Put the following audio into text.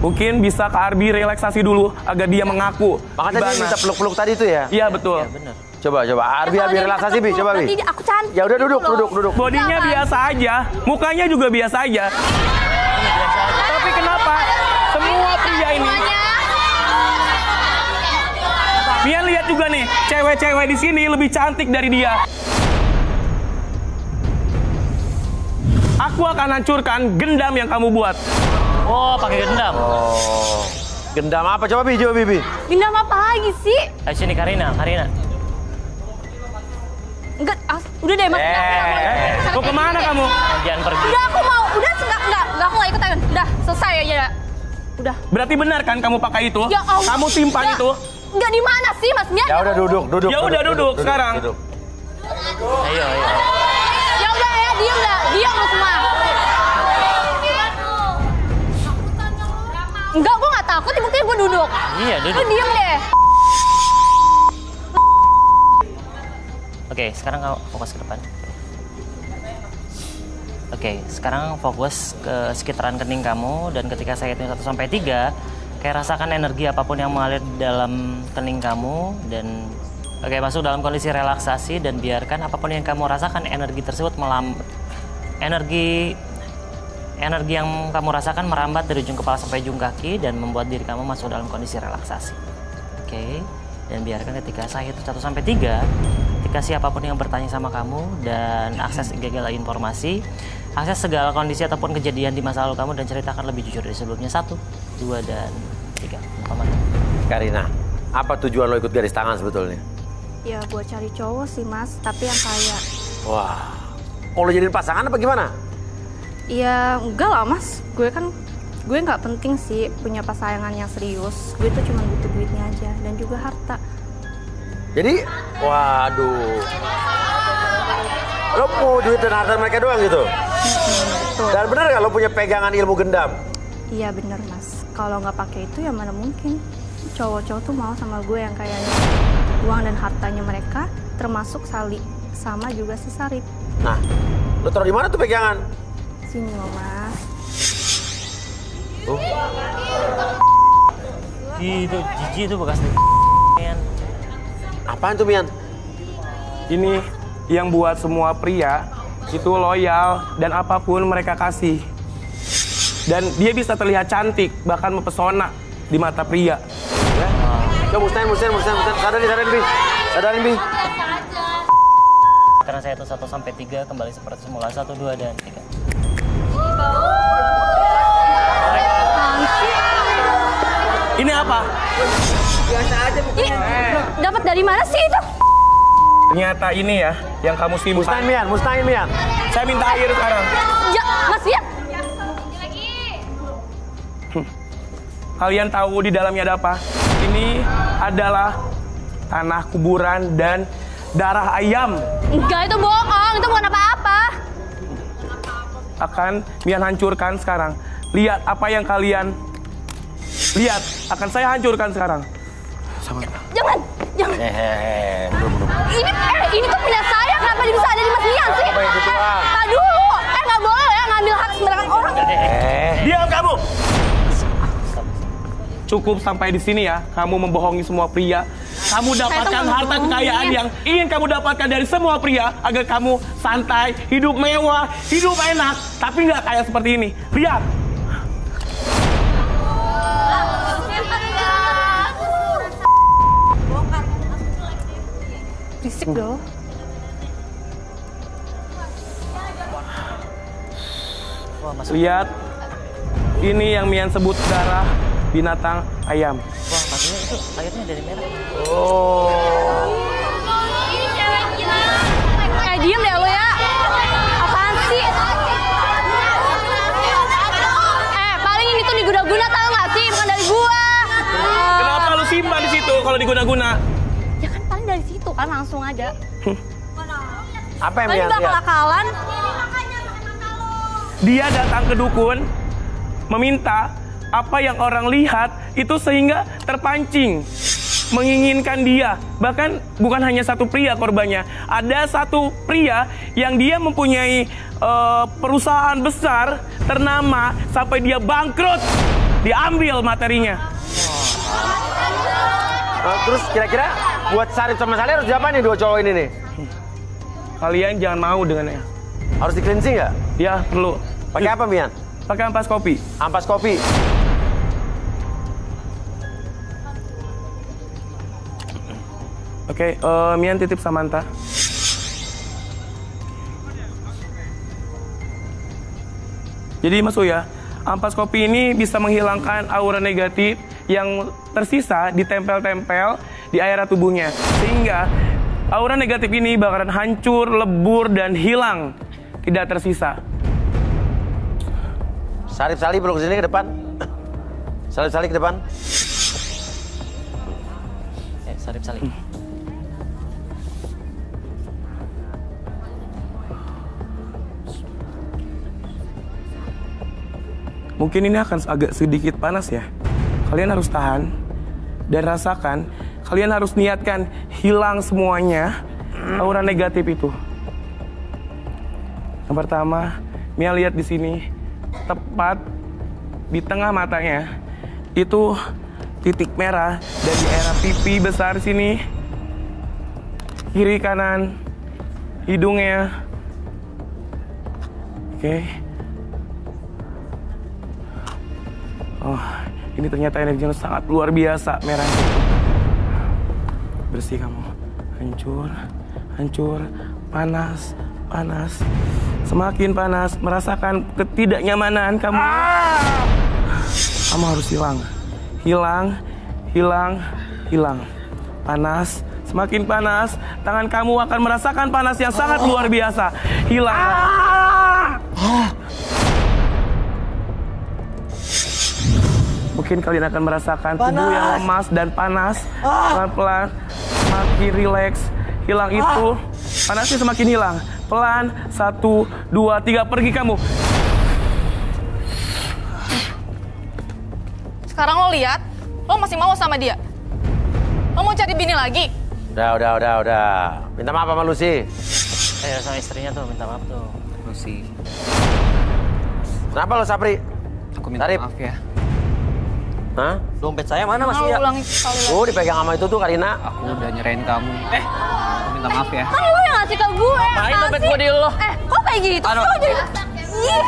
Mungkin bisa Kak Arbi relaksasi dulu agar dia mengaku. Makanya tadi minta peluk-peluk tadi itu ya? Iya betul. Iya bener. Coba Arbi relaksasi Bi, coba Bi. Aku cantik. Ya udah duduk. Bodinya biasa aja, mukanya juga biasa aja. Tapi kenapa semua pria ini? Mian lihat juga nih, cewek-cewek di sini lebih cantik dari dia. Aku akan hancurkan gendam yang kamu buat. Oh, pakai gendam. Oh. Gendam apa? Coba Bi. Gendam apa lagi sih? Ayo sini Karina. Enggak, udah deh mas. Mau kemana kamu? Jangan pergi. Udah aku mau, enggak aku nggak ikutan. Udah selesai aja. Udah. Berarti benar kan kamu pakai itu? Ya Allah. Kamu simpan itu? Enggak di mana sih mas Mian? Ya udah duduk. Ya udah duduk sekarang. Ayo. Ya udah ya, diam lu semua. Enggak, gue nggak takut, buktinya gue duduk. Iya, duduk. Lu diem deh. Oke, sekarang kamu fokus ke depan. Oke, sekarang fokus ke sekitaran kening kamu dan ketika saya hitung 1 sampai 3, kayak rasakan energi apapun yang mengalir dalam kening kamu dan masuk dalam kondisi relaksasi dan biarkan apapun yang kamu rasakan energi tersebut energi yang kamu rasakan merambat dari ujung kepala sampai ujung kaki dan membuat diri kamu masuk dalam kondisi relaksasi. Oke, dan biarkan ketika saya hitung 1 sampai 3, ketika siapapun yang bertanya sama kamu dan akses segala informasi, akses segala kondisi ataupun kejadian di masa lalu kamu dan ceritakan lebih jujur dari sebelumnya. 1, 2, dan 3. Karina, apa tujuan lo ikut garis tangan sebetulnya? Ya buat cari cowok sih mas, tapi yang kaya. Wah, mau lo jadiin pasangan apa gimana? Ya enggak lah mas, gue nggak penting sih punya pasangan yang serius. Gue tuh cuma butuh duitnya aja dan juga harta. Jadi, waduh. Lo mau duit dan harta mereka doang gitu? Betul. Dan bener gak lo punya pegangan ilmu gendam? Iya bener mas, kalau nggak pakai itu ya mana mungkin. Cowok-cowok tuh mau sama gue yang kayaknya uang dan hartanya mereka, termasuk Sali, sama juga si Sarip. Nah, lo taruh di mana tuh pegangan? Sini loh mas. Itu jijik itu bekas Mian. Apaan tuh Mian? Ini yang buat semua pria itu loyal dan apapun mereka kasih. Dan dia bisa terlihat cantik, bahkan mempesona di mata pria. Ya? Coba mustain. Sadarin Bi. Karena saya hitung 1 sampai 3 kembali seperti semula. 1, 2, dan 3. Ini apa? Biasa aja bukannya. Dapat dari mana sih itu? Ternyata ini ya yang kamu simpan. Mustain Mian. Saya minta air sekarang. Ya, mas ya. Kalian tahu di dalamnya ada apa? Ini adalah tanah kuburan dan darah ayam. Enggak, itu bohong. Itu bukan apa-apa. Akan Mian hancurkan sekarang. Lihat apa yang kalian lihat. Akan saya hancurkan sekarang. Jangan. Belum. Ini tuh punya saya. Kenapa dia bisa ada di Mas Mian sih? Apa yang gitu ah? Tak dulu. Nggak boleh ya ngambil hak sembarangan orang. Diam kamu. Cukup sampai di sini ya. Kamu membohongi semua pria. Kamu dapatkan harta kekayaan yang ingin kamu dapatkan dari semua pria agar kamu santai, hidup mewah, hidup enak, tapi nggak kayak seperti ini. Lihat. Berisik loh. Lihat. Ini yang Mian sebut darah binatang ayam. Wah, maksudnya itu airnya dari merah. Oh. Diem deh lo ya. Apaan sih? Paling ini tuh diguna-guna tau gak sih? Bukan dari gua. Kenapa lu simpan di situ kalau diguna-guna? Ya kan paling dari situ kan langsung aja. Apa yang Paling Mian bakal lihat? akalan. Dia datang ke dukun meminta apa yang orang lihat itu sehingga terpancing menginginkan dia. Bahkan bukan hanya satu pria korbannya, ada satu pria yang dia mempunyai perusahaan besar ternama sampai dia bangkrut diambil materinya. Terus kira-kira buat Sarip sama Sally harus diapain nih dua cowok ini nih? Kalian jangan mau dengannya. Harus di cleansing nggak? Ya, perlu. Pakai apa, Mian? Pakai ampas kopi. Ampas kopi. Oke, Mian titip Samantha. Jadi Mas Uya, ampas kopi ini bisa menghilangkan aura negatif yang tersisa ditempel-tempel di area tubuhnya. Sehingga aura negatif ini bakalan hancur, lebur, dan hilang. Tidak tersisa. Sarip Sally perlu kesini ke depan. Sarip Sally ke depan. Sarip Sally. Mungkin ini akan agak sedikit panas ya. Kalian harus tahan dan rasakan. Kalian harus niatkan hilang semuanya aura negatif itu. Yang pertama, Mia lihat di sini, tepat di tengah matanya itu titik merah dan di area pipi besar sini, kiri kanan, hidungnya. Oke. Oh, ini ternyata energinya sangat luar biasa merah. Bersih kamu. Hancur, hancur, panas, panas. Semakin panas, merasakan ketidaknyamanan kamu. Kamu harus hilang. Hilang, hilang, hilang. Panas, semakin panas, tangan kamu akan merasakan panas yang sangat luar biasa. Hilang. Mungkin kalian akan merasakan tubuh yang lemas dan panas. Pelan-pelan, semakin rileks. Hilang itu, panasnya semakin hilang. Pelan, 1, 2, 3, pergi kamu. Sekarang lo lihat, lo masih mau sama dia. Lo mau cari bini lagi? Udah. Minta maaf sama Lucy. Sama istrinya tuh, minta maaf tuh. Lucy, Kenapa lo, Sapri? aku minta Sarip. maaf ya. Hah? Dompet saya mana Mas Mau Uya? ulangi sekali lagi. Oh, dipegang sama itu tuh Karina. Aku udah nyerahin kamu. Aku minta maaf ya. Kan lo yang ngasih ke gue. Main dompet gue di lo. Kok kayak gitu? Kok jadi... Ih.